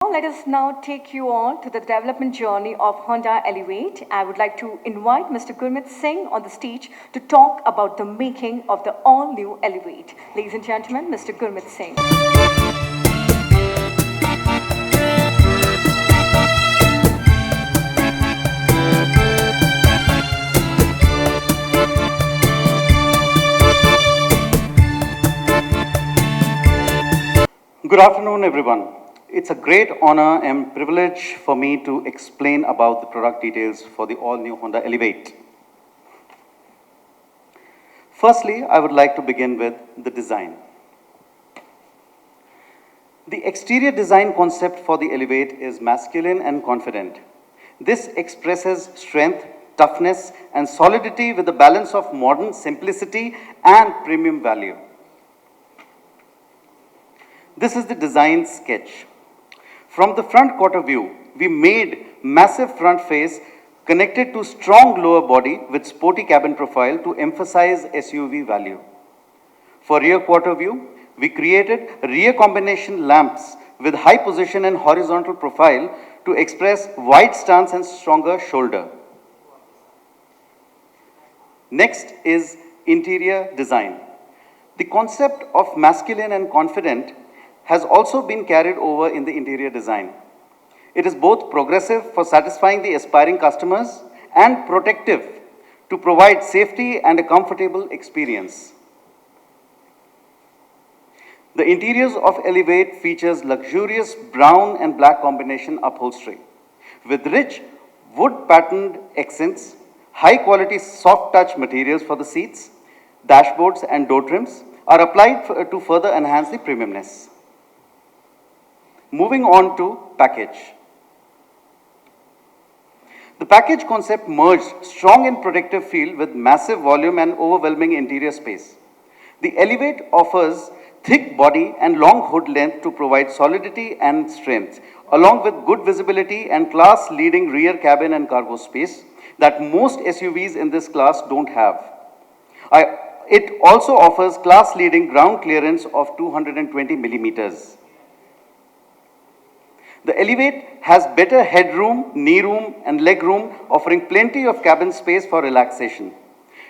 now let us now take you all to the development journey of Honda Elevate. I would like to invite Mr. Gurmit Singh on the stage to talk about the making of the all-new Elevate. Ladies and gentlemen, Mr. Gurmit Singh. Good afternoon, everyone. It's a great honor and privilege for me to explain about the product details for the all-new Honda Elevate. Firstly, I would like to begin with the design. The exterior design concept for the Elevate is masculine and confident. This expresses strength, toughness, and solidity with a balance of modern simplicity and premium value. This is the design sketch. From the front quarter view, we made massive front face connected to strong lower body with sporty cabin profile to emphasize SUV value. For rear quarter view, we created rear combination lamps with high position and horizontal profile to express wide stance and stronger shoulder. Next is interior design. The concept of masculine and confident has also been carried over in the interior design. It is both progressive for satisfying the aspiring customers and protective to provide safety and a comfortable experience. The interiors of Elevate features luxurious brown and black combination upholstery with rich wood patterned accents, high quality soft touch materials for the seats, dashboards and door trims are applied to further enhance the premiumness. Moving on to package. The package concept merged strong and protective feel with massive volume and overwhelming interior space. The Elevate offers thick body and long hood length to provide solidity and strength, along with good visibility and class-leading rear cabin and cargo space that most SUVs in this class don't have. It also offers class-leading ground clearance of 220 millimeters. The Elevate has better headroom, knee room and leg room, offering plenty of cabin space for relaxation.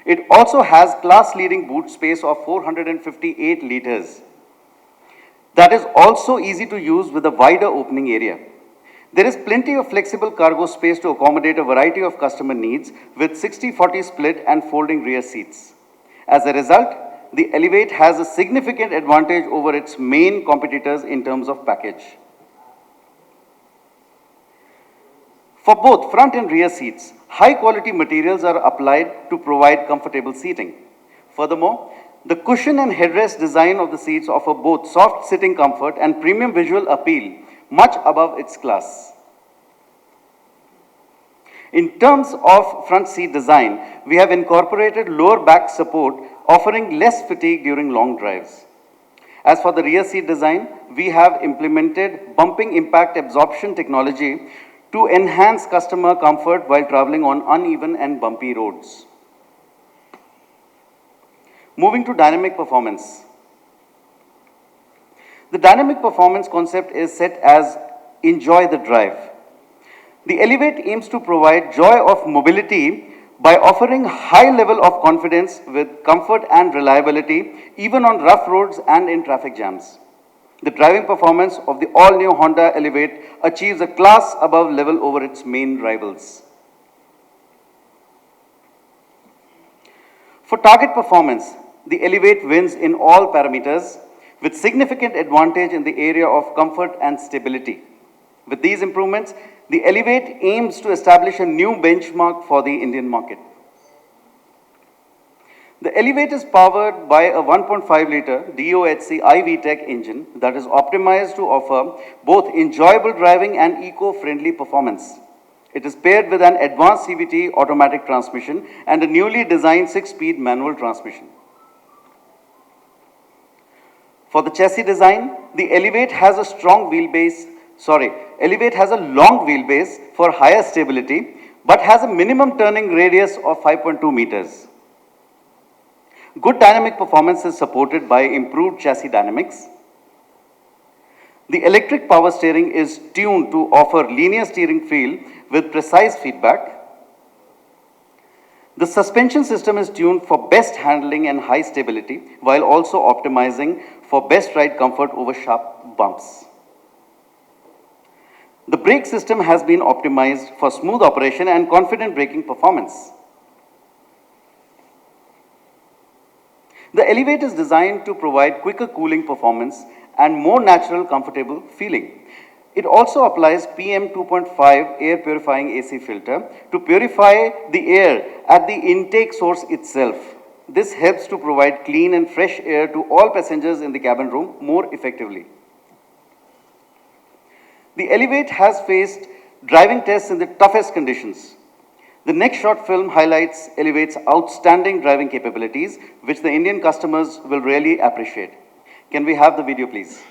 It also has class-leading boot space of 458 liters. That is also easy to use with a wider opening area. There is plenty of flexible cargo space to accommodate a variety of customer needs with 60-40 split and folding rear seats. As a result, the Elevate has a significant advantage over its main competitors in terms of package. For both front and rear seats, high quality materials are applied to provide comfortable seating. Furthermore, the cushion and headrest design of the seats offer both soft sitting comfort and premium visual appeal, much above its class. In terms of front seat design, we have incorporated lower back support, offering less fatigue during long drives. As for the rear seat design, we have implemented bumping impact absorption technology to enhance customer comfort while traveling on uneven and bumpy roads. Moving to dynamic performance. The dynamic performance concept is set as enjoy the drive. The Elevate aims to provide joy of mobility by offering high level of confidence with comfort and reliability even on rough roads and in traffic jams. The driving performance of the all-new Honda Elevate achieves a class above level over its main rivals. For target performance, the Elevate wins in all parameters with significant advantage in the area of comfort and stability. With these improvements, the Elevate aims to establish a new benchmark for the Indian market. The Elevate is powered by a 1.5-liter DOHC iVTEC engine that is optimized to offer both enjoyable driving and eco-friendly performance. It is paired with an advanced CVT automatic transmission and a newly designed 6-speed manual transmission. For the chassis design, the Elevate has a long wheelbase for higher stability, but has a minimum turning radius of 5.2 meters. Good dynamic performance is supported by improved chassis dynamics. The electric power steering is tuned to offer linear steering feel with precise feedback. The suspension system is tuned for best handling and high stability while also optimizing for best ride comfort over sharp bumps. The brake system has been optimized for smooth operation and confident braking performance. The Elevate is designed to provide quicker cooling performance and more natural, comfortable feeling. It also applies PM 2.5 air purifying AC filter to purify the air at the intake source itself. This helps to provide clean and fresh air to all passengers in the cabin room more effectively. The Elevate has faced driving tests in the toughest conditions. The next short film highlights Elevate's outstanding driving capabilities, which the Indian customers will really appreciate. Can we have the video, please?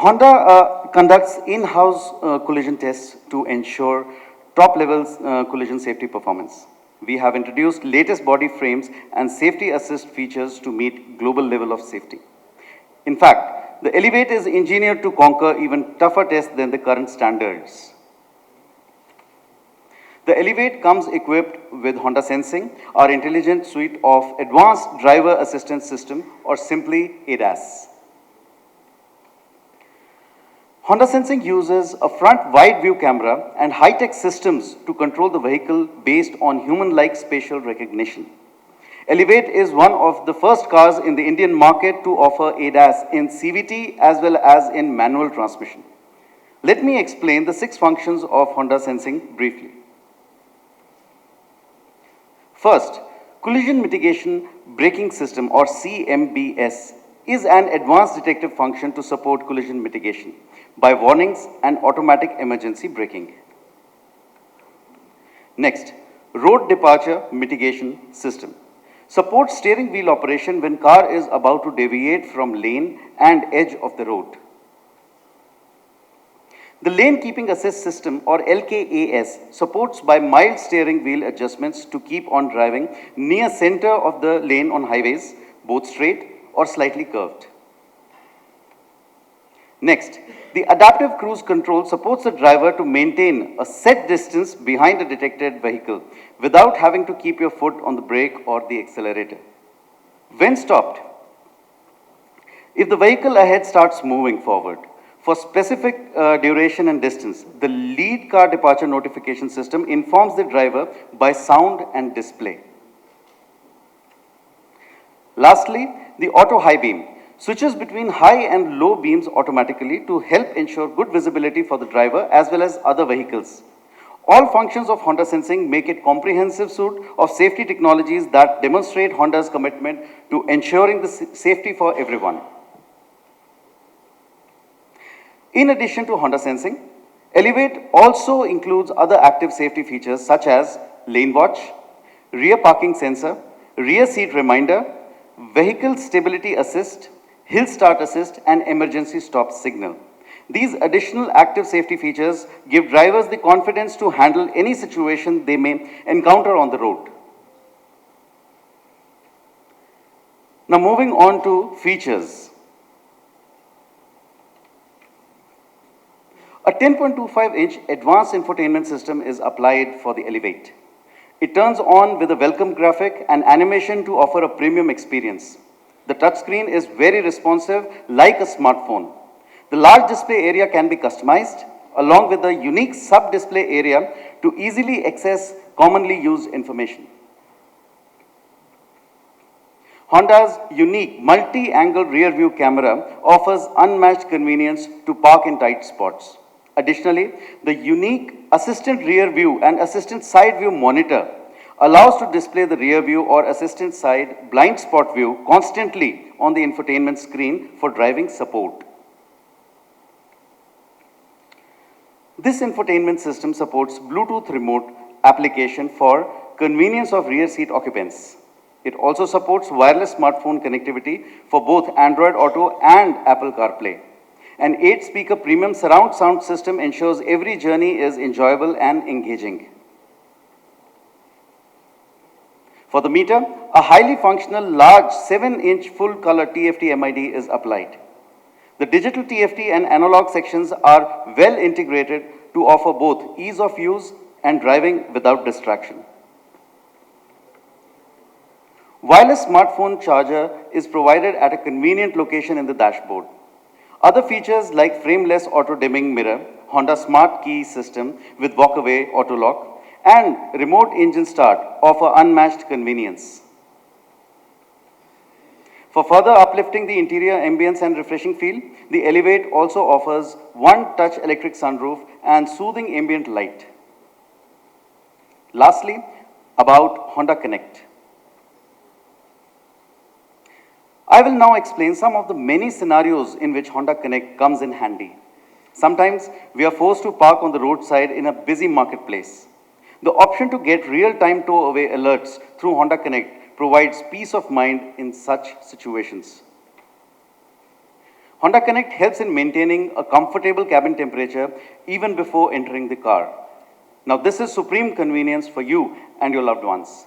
Honda conducts in-house collision tests to ensure top-level collision safety performance. We have introduced latest body frames and safety assist features to meet global level of safety. In fact, the Elevate is engineered to conquer even tougher tests than the current standards. The Elevate comes equipped with Honda Sensing, our intelligent suite of advanced driver assistance system, or simply ADAS. Honda Sensing uses a front wide view camera and high-tech systems to control the vehicle based on human-like spatial recognition. Elevate is one of the first cars in the Indian market to offer ADAS in CVT as well as in manual transmission. Let me explain the 6 functions of Honda Sensing briefly. First, Collision Mitigation Braking System, or CMBS, is an advanced detective function to support collision mitigation by warnings and automatic emergency braking. Next, Road Departure Mitigation System supports steering wheel operation when car is about to deviate from lane and edge of the road. The Lane Keeping Assist System, or LKAS, supports by mild steering wheel adjustments to keep on driving near center of the lane on highways, both straight or slightly curved. Next, the Adaptive Cruise Control supports the driver to maintain a set distance behind a detected vehicle without having to keep your foot on the brake or the accelerator. When stopped, if the vehicle ahead starts moving forward, for specific duration and distance, the lead car departure notification system informs the driver by sound and display. Lastly, the Auto High Beam switches between high and low beams automatically to help ensure good visibility for the driver as well as other vehicles. All functions of Honda Sensing make it a comprehensive suite of safety technologies that demonstrate Honda's commitment to ensuring the safety for everyone. In addition to Honda Sensing, Elevate also includes other active safety features such as lane watch, rear parking sensor, rear seat reminder, vehicle stability assist, hill start assist, and emergency stop signal. These additional active safety features give drivers the confidence to handle any situation they may encounter on the road. Now moving on to features. A 10.25-inch advanced infotainment system is applied for the Elevate. It turns on with a welcome graphic and animation to offer a premium experience. The touchscreen is very responsive like a smartphone. The large display area can be customized along with a unique sub-display area to easily access commonly used information. Honda's unique multi-angle rear view camera offers unmatched convenience to park in tight spots. Additionally, the unique assistant rear view and assistant side view monitor allows to display the rear view or assistant side blind spot view constantly on the infotainment screen for driving support. This infotainment system supports Bluetooth remote application for convenience of rear seat occupants. It also supports wireless smartphone connectivity for both Android Auto and Apple CarPlay. An 8-speaker premium surround sound system ensures every journey is enjoyable and engaging. For the meter, a highly functional large 7-inch full-color TFT MID is applied. The digital TFT and analog sections are well integrated to offer both ease of use and driving without distraction. Wireless smartphone charger is provided at a convenient location in the dashboard. Other features like frameless auto-dimming mirror, Honda Smart Key system with walk-away auto lock, and remote engine start offer unmatched convenience. For further uplifting the interior ambience and refreshing feel, the Elevate also offers one-touch electric sunroof and soothing ambient light. Lastly, about Honda Connect. I will now explain some of the many scenarios in which Honda Connect comes in handy. Sometimes we are forced to park on the roadside in a busy marketplace. The option to get real-time tow-away alerts through Honda Connect provides peace of mind in such situations. Honda Connect helps in maintaining a comfortable cabin temperature even before entering the car. Now this is supreme convenience for you and your loved ones.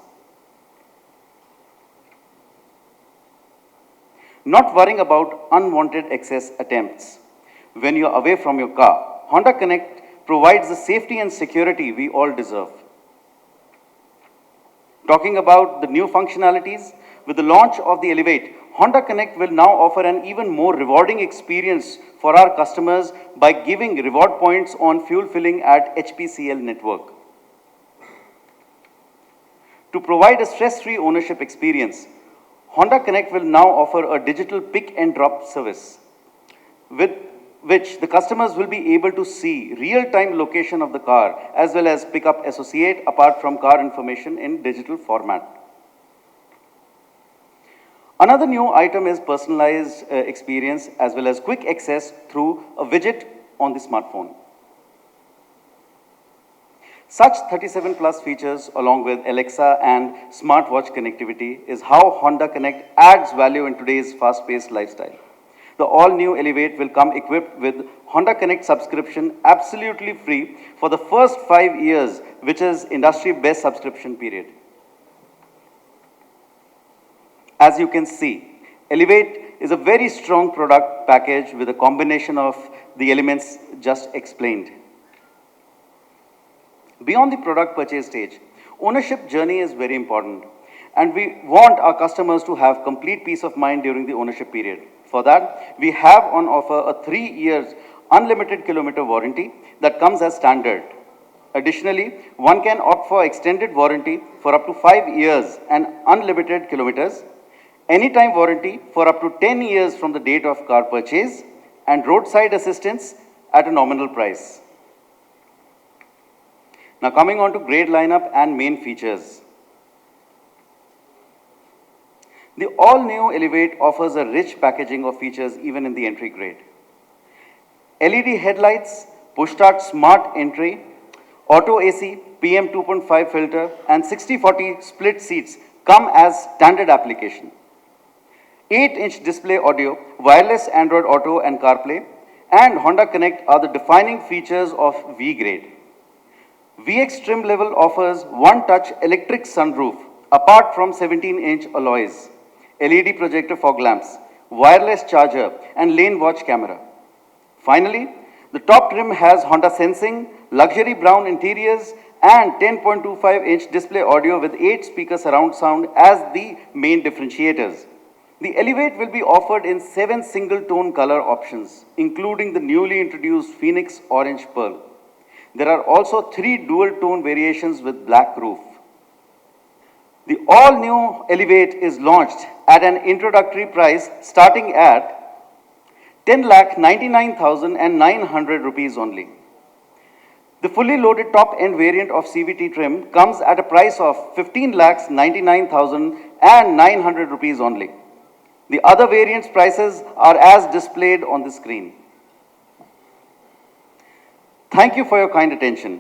Not worrying about unwanted excess attempts when you're away from your car, Honda Connect provides the safety and security we all deserve. Talking about the new functionalities, with the launch of the Elevate, Honda Connect will now offer an even more rewarding experience for our customers by giving reward points on fuel filling at HPCL network. To provide a stress-free ownership experience, Honda Connect will now offer a digital pick and drop service, with which the customers will be able to see real-time location of the car as well as pick up associate apart from car information in digital format. Another new item is personalized experience as well as quick access through a widget on the smartphone. Such 37 plus features along with Alexa and smartwatch connectivity is how Honda Connect adds value in today's fast-paced lifestyle. The all-new Elevate will come equipped with Honda Connect subscription absolutely free for the first 5 years, which is industry-best subscription period. As you can see, Elevate is a very strong product package with a combination of the elements just explained. Beyond the product purchase stage, ownership journey is very important, and we want our customers to have complete peace of mind during the ownership period. For that, we have on offer a 3 years unlimited kilometer warranty that comes as standard. Additionally, one can opt for extended warranty for up to 5 years and unlimited kilometers, anytime warranty for up to 10 years from the date of car purchase, and roadside assistance at a nominal price. Now coming on to grade lineup and main features. The all-new Elevate offers a rich packaging of features even in the entry grade. LED headlights push-start smart entry, auto AC, PM 2.5 filter, and 60/40 split seats come as standard application. 8-inch display audio, wireless Android Auto and CarPlay, and Honda Connect are the defining features of V-Grade. VX trim level offers one-touch electric sunroof, apart from 17-inch alloys, LED projector fog lamps, wireless charger, and lane watch camera. Finally, the top trim has Honda sensing, luxury brown interiors, and 10.25-inch display audio with 8-speaker surround sound as the main differentiators. The Elevate will be offered in 7 single-tone color options, including the newly introduced Phoenix Orange Pearl. There are also 3 dual-tone variations with black roof. The all-new Elevate is launched at an introductory price starting at 10,99,900 rupees only. The fully loaded top-end variant of CVT trim comes at a price of 15,99,900 rupees only. The other variants' prices are as displayed on the screen. Thank you for your kind attention.